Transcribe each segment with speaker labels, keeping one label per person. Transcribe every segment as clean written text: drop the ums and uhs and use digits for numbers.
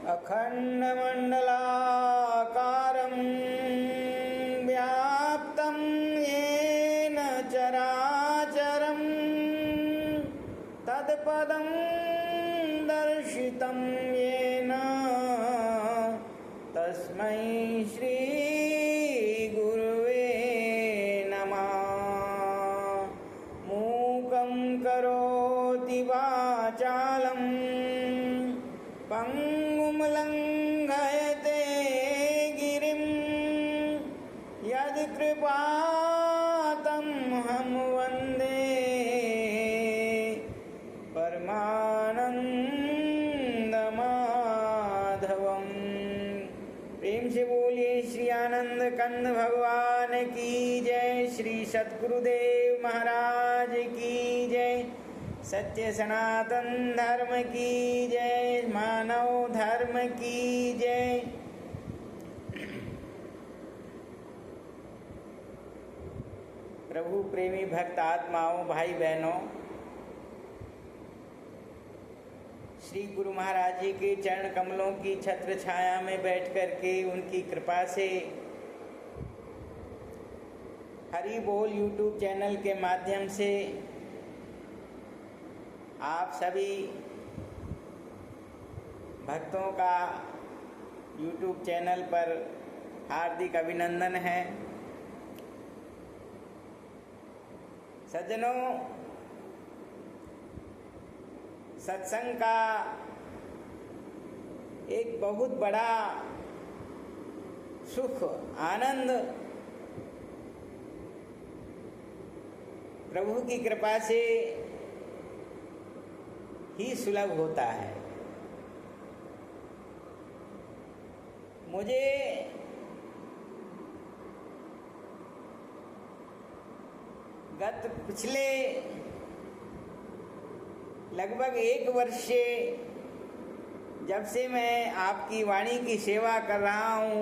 Speaker 1: अखण्डमण्डलाकारं व्याप्तं येन चराचरं तत्पदं दर्शितं येन तस्मै श्रीगुरुवे नमः। मूकं करोति वाचालं पंगुं लंघयते गिरिं यत्कृपातमहं वन्दे परमानंदमाधवम्। प्रेम से बोलिए श्री आनंद कंद भगवान की जय, श्री सद्गुरुदेव महाराज की जय, सत्य सनातन धर्म की जय, मानव धर्म की जय। प्रभु प्रेमी भक्त आत्माओं, भाई बहनों, श्री गुरु महाराज जी के चरण कमलों की छत्र छाया में बैठ कर के उनकी कृपा से हरि बोल यूट्यूब चैनल के माध्यम से आप सभी भक्तों का यूट्यूब चैनल पर हार्दिक अभिनंदन है। सज्जनों, सत्संग का एक बहुत बड़ा सुख आनंद प्रभु की कृपा से ही सुलभ होता है। मुझे पिछले लगभग 1 वर्ष से जब से मैं आपकी वाणी की सेवा कर रहा हूँ,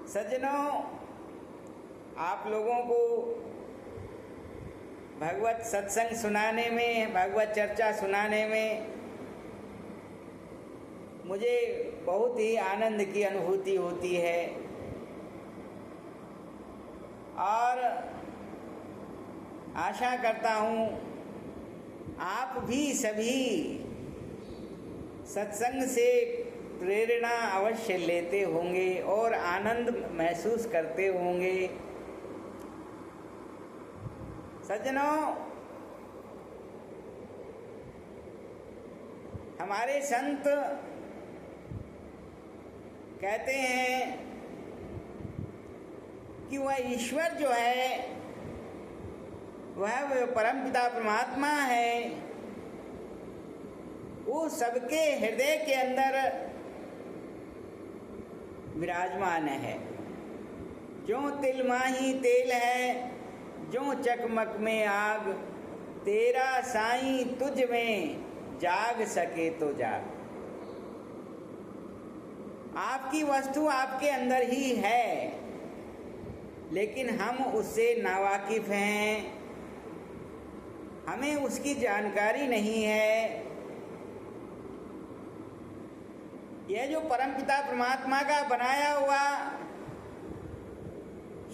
Speaker 1: सज्जनों, आप लोगों को भगवत सत्संग सुनाने में, भगवत चर्चा सुनाने में मुझे बहुत ही आनंद की अनुभूति होती है और आशा करता हूँ आप भी सभी सत्संग से प्रेरणा अवश्य लेते होंगे और आनंद महसूस करते होंगे। सज्जनों, हमारे संत कहते हैं कि वह ईश्वर जो है वह परमपिता परमात्मा है, वो सबके हृदय के अंदर विराजमान है। जो तिल माही तेल है, जो चकमक में आग, तेरा साईं तुझ में जाग सके तो जाग। आपकी वस्तु आपके अंदर ही है, लेकिन हम उससे नावाकिफ हैं, हमें उसकी जानकारी नहीं है। यह जो परमपिता परमात्मा का बनाया हुआ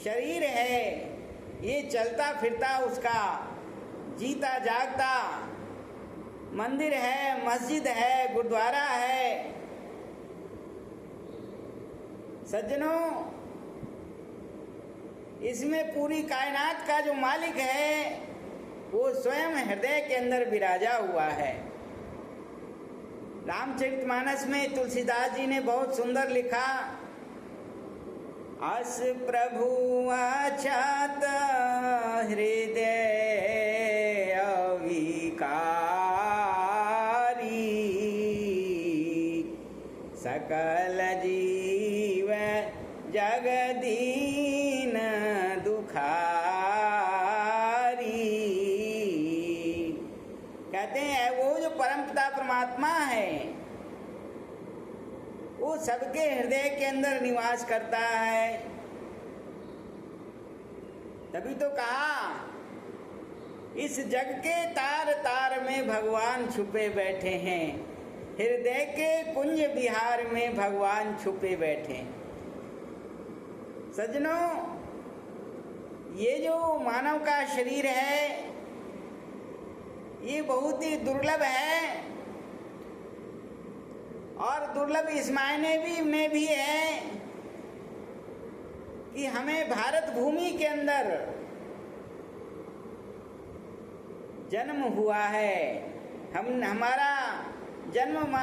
Speaker 1: शरीर है, ये चलता फिरता उसका जीता जागता मंदिर है, मस्जिद है, गुरुद्वारा है। सज्जनों, इसमें पूरी कायनात का जो मालिक है वो स्वयं हृदय के अंदर विराजा हुआ है। रामचरितमानस में तुलसीदास जी ने बहुत सुंदर लिखा, अस प्रभु अछात हृदय अविकारी, सकल जीव जगदीन दुखारी। कहते हैं वो जो परमपिता परमात्मा है वो सबके हृदय के अंदर निवास करता है। तभी तो कहा इस जग के तार तार में में भगवान छुपे बैठे हैं, हृदय के कुंज विहार में भगवान छुपे बैठे। सज्जनों, ये जो मानव का शरीर है ये बहुत ही दुर्लभ है, और दुर्लभ इस मायने में भी है कि हमें भारत भूमि के अंदर जन्म हुआ है। हमारा जन्म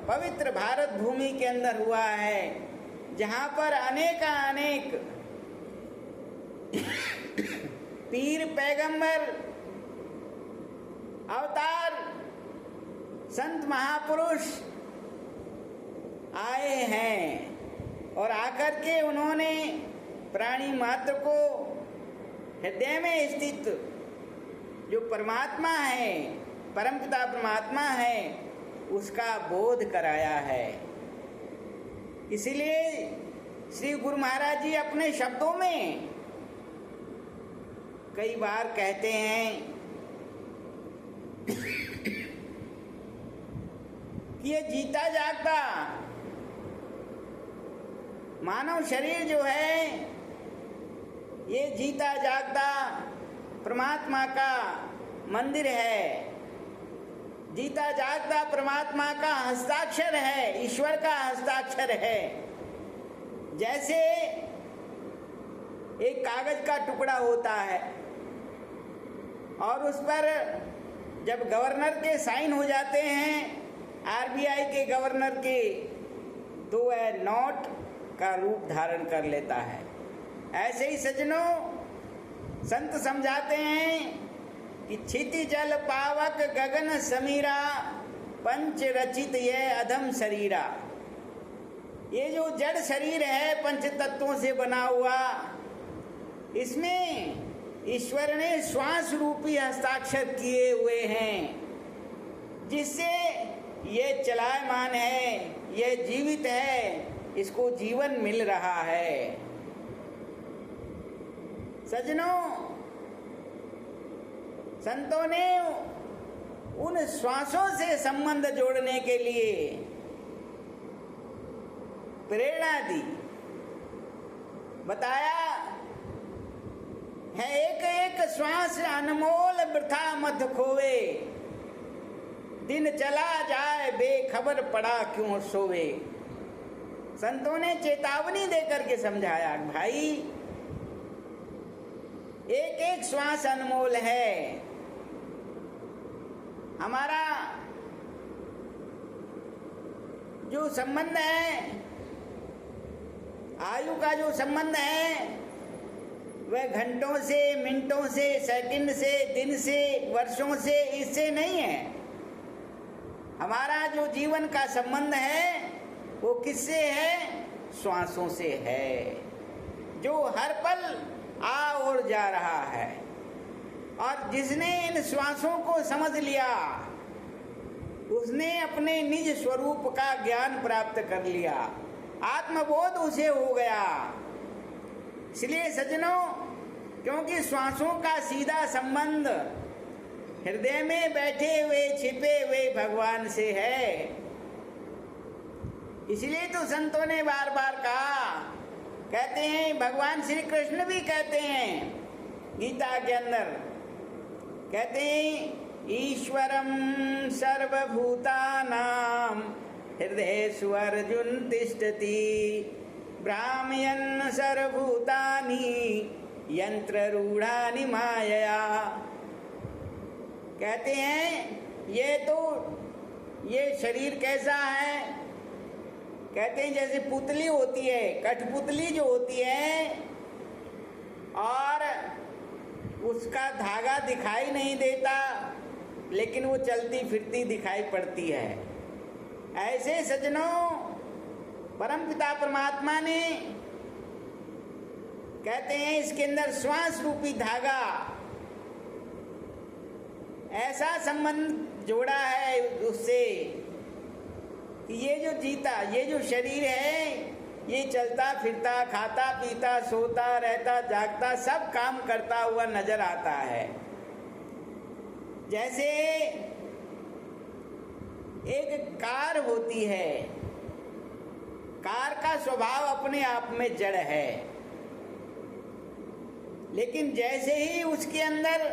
Speaker 1: पवित्र भारत भूमि के अंदर हुआ है, जहाँ पर अनेक पीर पैगंबर अवतार संत महापुरुष आए हैं, और आकर के उन्होंने प्राणी मात्र को हृदय में स्थित जो परमात्मा है, परमपिता परमात्मा है, उसका बोध कराया है। इसीलिए श्री गुरु महाराज जी अपने शब्दों में कई बार कहते हैं कि ये जीता जागता मानव शरीर जो है ये जीता जागता परमात्मा का मंदिर है, जीता जागता परमात्मा का हस्ताक्षर है, ईश्वर का हस्ताक्षर है। जैसे एक कागज का टुकड़ा होता है और उस पर जब गवर्नर के साइन हो जाते हैं, आरबीआई के गवर्नर के, तो वह नोट का रूप धारण कर लेता है। ऐसे ही सज्जनों, संत समझाते हैं कि क्षिति जल पावक गगन समीरा, पंच रचित ये अधम शरीरा। ये जो जड़ शरीर है पंच तत्वों से बना हुआ, इसमें ईश्वर ने श्वास रूपी हस्ताक्षर किए हुए हैं, जिससे ये चलायमान है, ये जीवित है, इसको जीवन मिल रहा है। सज्जनों, संतों ने उन श्वासों से संबंध जोड़ने के लिए प्रेरणा दी, बताया है एक एक श्वास अनमोल वृथा मत खोवे, दिन चला जाए बेखबर पड़ा क्यों सोवे। संतों ने चेतावनी देकर के समझाया, भाई एक एक श्वास अनमोल है। हमारा जो संबंध है, आयु का जो संबंध है, वह घंटों से, मिनटों से, सेकंड से, दिन से, वर्षों से, इससे नहीं है। हमारा जो जीवन का संबंध है वो किससे है? श्वासों से है, जो हर पल आ और जा रहा है। और जिसने इन श्वासों को समझ लिया, उसने अपने निज स्वरूप का ज्ञान प्राप्त कर लिया, आत्मबोध उसे हो गया। इसलिए सज्जनों, क्योंकि श्वासों का सीधा संबंध हृदय में बैठे हुए छिपे हुए भगवान से है, इसलिए तो संतों ने बार बार कहा, कहते हैं, भगवान श्री कृष्ण भी कहते हैं गीता के अंदर, कहते हैं, ईश्वरम सर्वभूतानां हृदयेषु अर्जुन तिष्ठति, भ्रामयन् सर्वभूतानि यंत्ररूढ़ानि मायया। कहते हैं ये शरीर कैसा है? कहते हैं जैसे पुतली होती है, कठपुतली जो होती है, और उसका धागा दिखाई नहीं देता, लेकिन वो चलती फिरती दिखाई पड़ती है। ऐसे सज्जनों, परमपिता परमात्मा ने, कहते हैं, इसके अंदर श्वास रूपी धागा, ऐसा संबंध जोड़ा है उससे कि ये जो शरीर है, ये चलता फिरता, खाता पीता, सोता रहता, जागता, सब काम करता हुआ नजर आता है। जैसे एक कार होती है, कार का स्वभाव अपने आप में जड़ है, लेकिन जैसे ही उसके अंदर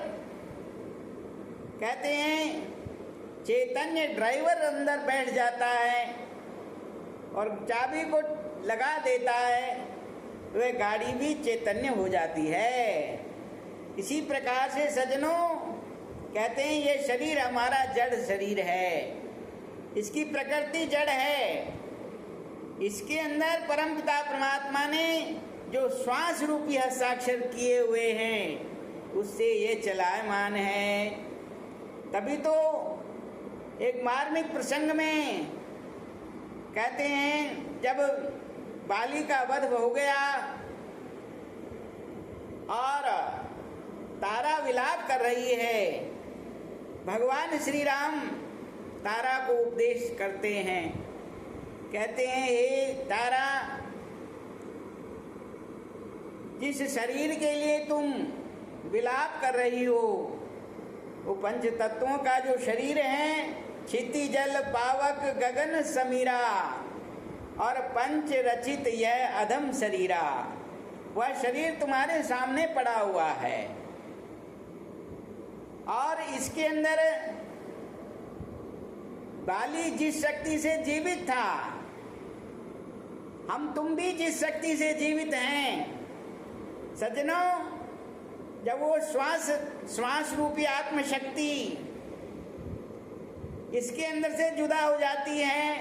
Speaker 1: कहते हैं चैतन्य ड्राइवर अंदर बैठ जाता है और चाबी को लगा देता है, वह गाड़ी भी चैतन्य हो जाती है। इसी प्रकार से सज्जनों कहते हैं ये शरीर हमारा जड़ शरीर है, इसकी प्रकृति जड़ है। इसके अंदर परमपिता परमात्मा ने जो श्वास रूपी हस्ताक्षर किए हुए हैं उससे ये चलायमान है। तभी तो एक मार्मिक प्रसंग में कहते हैं जब बाली का वध हो गया और तारा विलाप कर रही है, भगवान श्री राम तारा को उपदेश करते हैं, कहते हैं हे तारा, जिस शरीर के लिए तुम विलाप कर रही हो वो पंच तत्वों का जो शरीर है, क्षिति जल पावक गगन समीरा और पंच रचित यह अधम शरीरा, वह शरीर तुम्हारे सामने पड़ा हुआ है और इसके अंदर बाली जिस शक्ति से जीवित था, तुम भी जिस शक्ति से जीवित हैं सज्जनों, जब वो श्वास रूपी आत्मशक्ति इसके अंदर से जुदा हो जाती है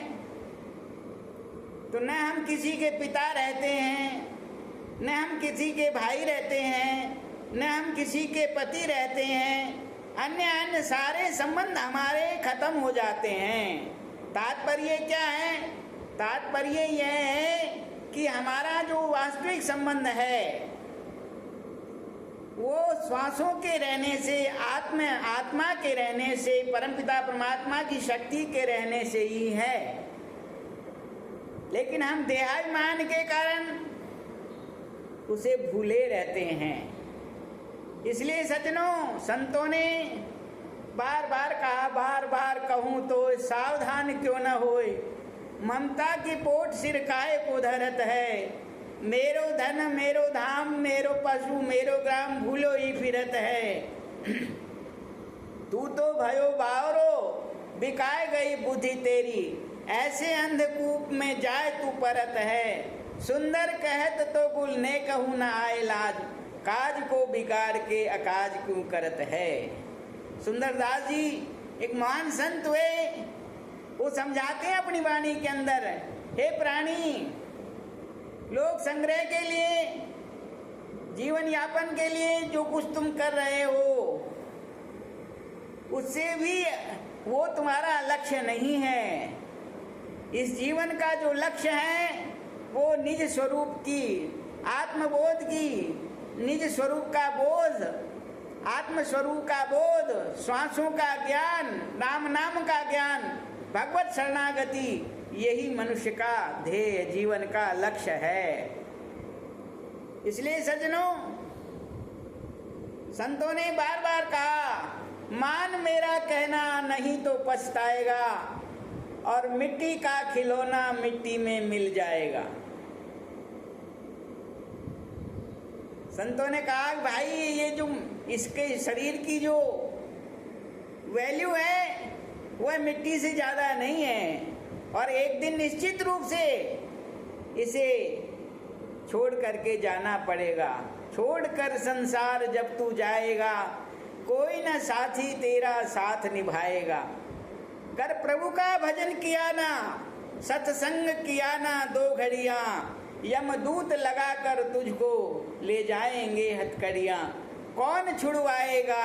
Speaker 1: तो न हम किसी के पिता रहते हैं, न हम किसी के भाई रहते हैं, न हम किसी के पति रहते हैं, अन्य सारे संबंध हमारे खत्म हो जाते हैं। तात्पर्य क्या है? तात्पर्य यह है कि हमारा जो वास्तविक संबंध है वो श्वासों के रहने से, आत्मा के रहने से, परमपिता परमात्मा की शक्ति के रहने से ही है। लेकिन हम देहाभिमान के कारण उसे भूले रहते हैं। इसलिए सज्जनों, संतों ने बार बार कहा, बार बार कहूँ तो सावधान क्यों न होए, ममता की पोट सिर काहे को धरत है, मेरो धन मेरो धाम मेरो पशु मेरो ग्राम भूलो ही फिरत है। तू तो भयो बावरो बिकाए गई बुद्धि तेरी, ऐसे अंधकूप में जाए तू परत है, सुंदर कहत तो गुल ने कहूँ न आए लाज, काज को बिगाड़ के अकाज क्यों करत है। सुंदरदास जी एक महान संत हुए, वो समझाते हैं अपनी वाणी के अंदर, हे प्राणी, लोक संग्रह के लिए, जीवन यापन के लिए जो कुछ तुम कर रहे हो उससे भी वो तुम्हारा लक्ष्य नहीं है। इस जीवन का जो लक्ष्य है वो निज स्वरूप की, आत्मबोध की, निज स्वरूप का बोध, आत्म स्वरूप का बोध, श्वासों का ज्ञान, राम नाम का ज्ञान, भगवत शरणागति, यही मनुष्य का ध्येय, जीवन का लक्ष्य है। इसलिए सज्जनों, संतों ने बार बार कहा, मान मेरा कहना नहीं तो पछताएगा, और मिट्टी का खिलौना मिट्टी में मिल जाएगा। संतों ने कहा भाई, ये जो इसके शरीर की जो वैल्यू है वह मिट्टी से ज्यादा नहीं है, और एक दिन निश्चित रूप से इसे छोड़ करके जाना पड़ेगा। छोड़कर संसार जब तू जाएगा, कोई न साथी तेरा साथ निभाएगा। कर प्रभु का भजन किया ना, सत्संग किया ना 2 घड़ियां, यमदूत लगाकर तुझको ले जाएंगे हथकड़ियां। कौन छुड़वाएगा,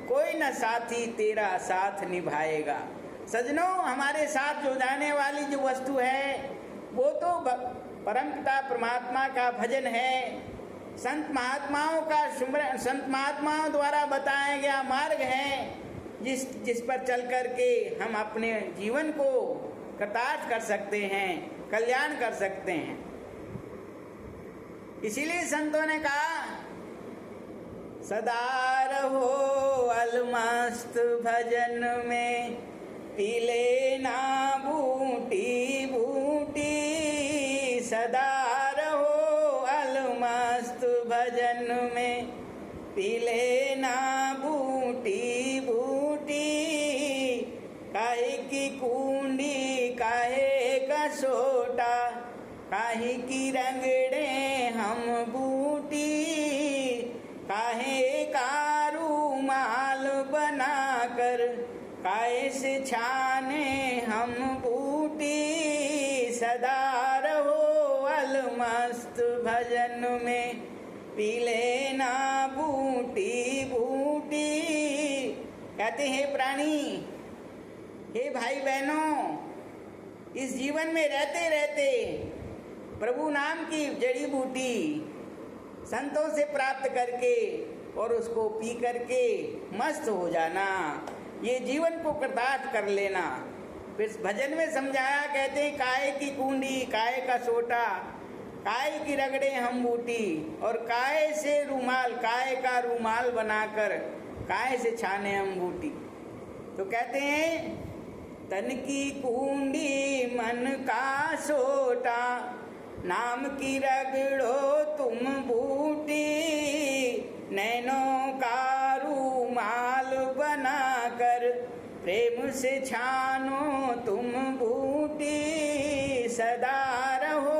Speaker 1: कोई न साथी तेरा साथ निभाएगा। सजनों, हमारे साथ जो जाने वाली जो वस्तु है वो तो परमपिता परमात्मा का भजन है, संत महात्माओं का सुमरन, संत महात्माओं द्वारा बताया गया मार्ग है, जिस पर चल कर के हम अपने जीवन को कृतार्थ कर सकते हैं, कल्याण कर सकते हैं। इसीलिए संतों ने कहा, सदा रहो अलमस्त भजन में, पी लेना बूटी बूटी, सदा रहो अलमस्त भजन में। पी लेना बूटी बूटी, काहे की कुंडी काहे का सोटा, काहे की रंगड़े हम बूटी, काहे का रूमाल बनाकर, काहे से छाने हम बूटी, सदा रहो अलमस्त भजन में। पी लेना बूटी बूटी। कहते हैं प्राणी, हे भाई बहनों, इस जीवन में रहते रहते प्रभु नाम की जड़ी बूटी संतों से प्राप्त करके और उसको पी करके मस्त हो जाना, ये जीवन को कृतार्थ कर लेना। फिर भजन में समझाया, कहते हैं काय की कुंडी काय का सोटा, काय की रगड़े हम बूटी, और काय से रूमाल, काय का रूमाल बनाकर काय से छाने हम बूटी। तो कहते हैं तन की कुंडी मन का सोटा, नाम की रगड़ो तुम बूटी, नैनों का रूमाल बनाकर प्रेम से छानो तुम बूटी, सदा रहो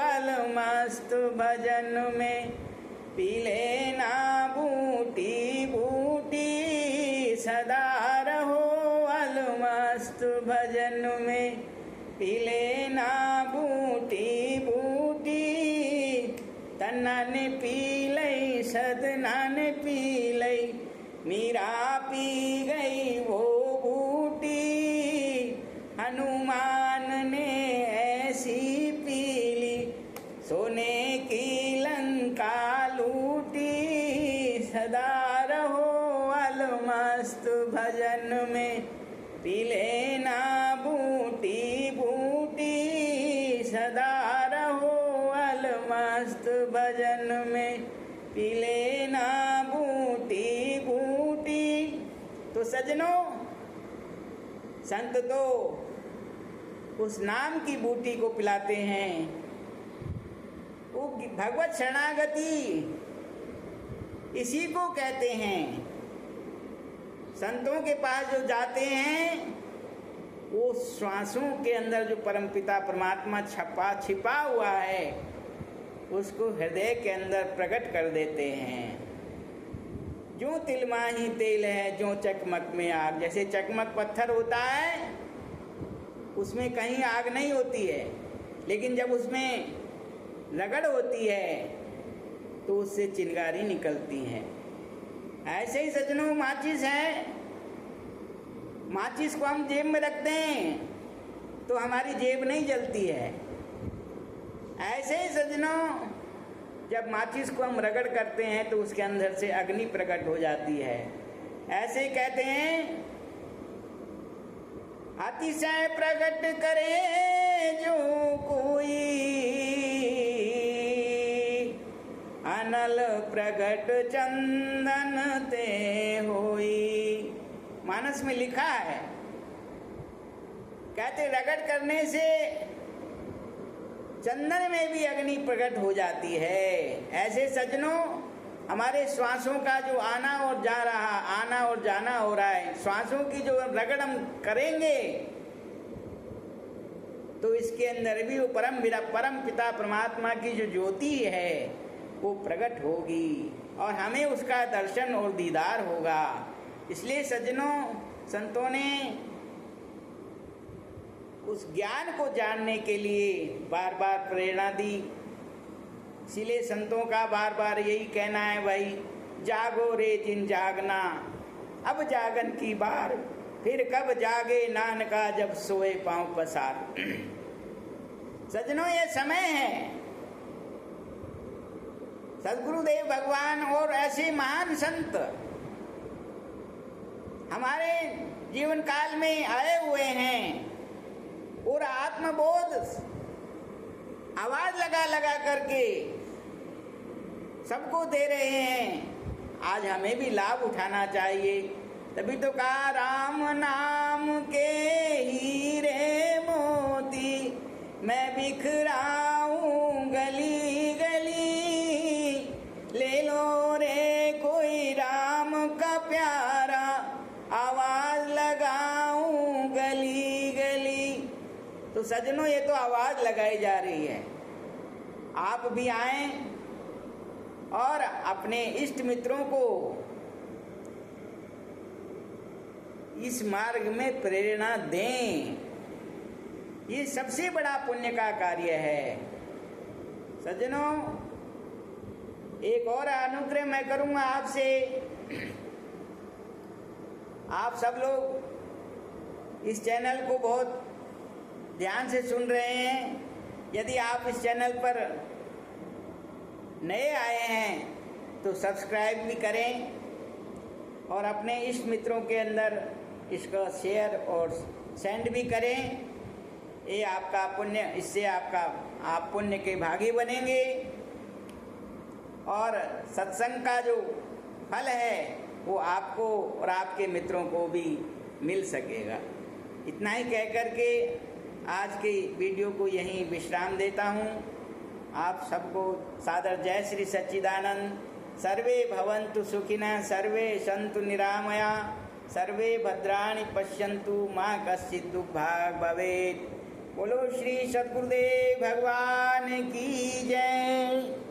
Speaker 1: अलमस्त भजन में। पी लेना बूटी बूटी, सदा रहो अलमस्त भजन में। पी लेना बूटी बूटी, तन्ना ने पी लई सदना ने पी लई, मीरा पी गई वो बूटी, हनुमान ने ऐसी पी ली, सोने की लंका लूटी, सदा रहो अलमस्त भजन में। पी लेना बूटी बूटी, सदा रहो अलमस्त भजन में। पी लेना बूटी बूटी। तो सजनों, संत तो उस नाम की बूटी को पिलाते हैं, वो भगवत शरणागति इसी को कहते हैं। संतों के पास जो जाते हैं, वो श्वासों के अंदर जो परमपिता परमात्मा छिपा हुआ है, उसको हृदय के अंदर प्रकट कर देते हैं। जो तिल माही तेल है, जो चकमक में आग। जैसे चकमक पत्थर होता है, उसमें कहीं आग नहीं होती है, लेकिन जब उसमें रगड़ होती है तो उससे चिंगारी निकलती है। ऐसे ही सजनों, माचिस है, माचिस को हम जेब में रखते हैं तो हमारी जेब नहीं जलती है। ऐसे ही सजनों, जब माचिस को हम रगड़ करते हैं तो उसके अंदर से अग्नि प्रकट हो जाती है। ऐसे ही कहते हैं, अतिशय प्रकट करे जो कोई, अनल प्रगट चंदन ते होई। मानस में लिखा है, कहते रगड़ करने से चंदन में भी अग्नि प्रकट हो जाती है। ऐसे सजनों, हमारे श्वासों का जो आना और जाना हो रहा है, श्वासों की जो रगड़ हम करेंगे तो इसके अंदर भी वो परम पिता परमात्मा की जो ज्योति है वो प्रकट होगी और हमें उसका दर्शन और दीदार होगा। इसलिए सज्जनों, संतों ने उस ज्ञान को जानने के लिए बार बार प्रेरणा दी। इसीलिए संतों का बार बार यही कहना है, भाई जागो रे जिन जागना, अब जागन की बार, फिर कब जागे नानका जब सोए पांव पसार। सज्जनों, ये समय है, सद्गुरुदेव भगवान और ऐसे महान संत हमारे जीवन काल में आए हुए हैं और आत्मबोध आवाज लगा लगा करके सबको दे रहे हैं। आज हमें भी लाभ उठाना चाहिए। तभी तो कहा, राम नाम के तो सज्जनों, ये तो आवाज़ लगाई जा रही है, आप भी आएं और अपने इष्ट मित्रों को इस मार्ग में प्रेरणा दें। ये सबसे बड़ा पुण्य का कार्य है। सज्जनों, एक और अनुग्रह मैं करूंगा आपसे। आप सब लोग इस चैनल को बहुत ध्यान से सुन रहे हैं। यदि आप इस चैनल पर नए आए हैं तो सब्सक्राइब भी करें और अपने इष्ट मित्रों के अंदर इसका शेयर और सेंड भी करें। ये आपका पुण्य, इससे आप पुण्य के भागी बनेंगे और सत्संग का जो फल है वो आपको और आपके मित्रों को भी मिल सकेगा। इतना ही कह कर के आज की वीडियो को यहीं विश्राम देता हूँ। आप सबको सादर जय श्री सच्चिदानंद। सर्वे भवन्तु सुखिनः, सर्वे सन्तु निरामया, सर्वे भद्राणि पश्यन्तु, मा कश्चित् दुर्भाग् भवेत्। बोलो श्री सद्गुरुदेव भगवान की जय।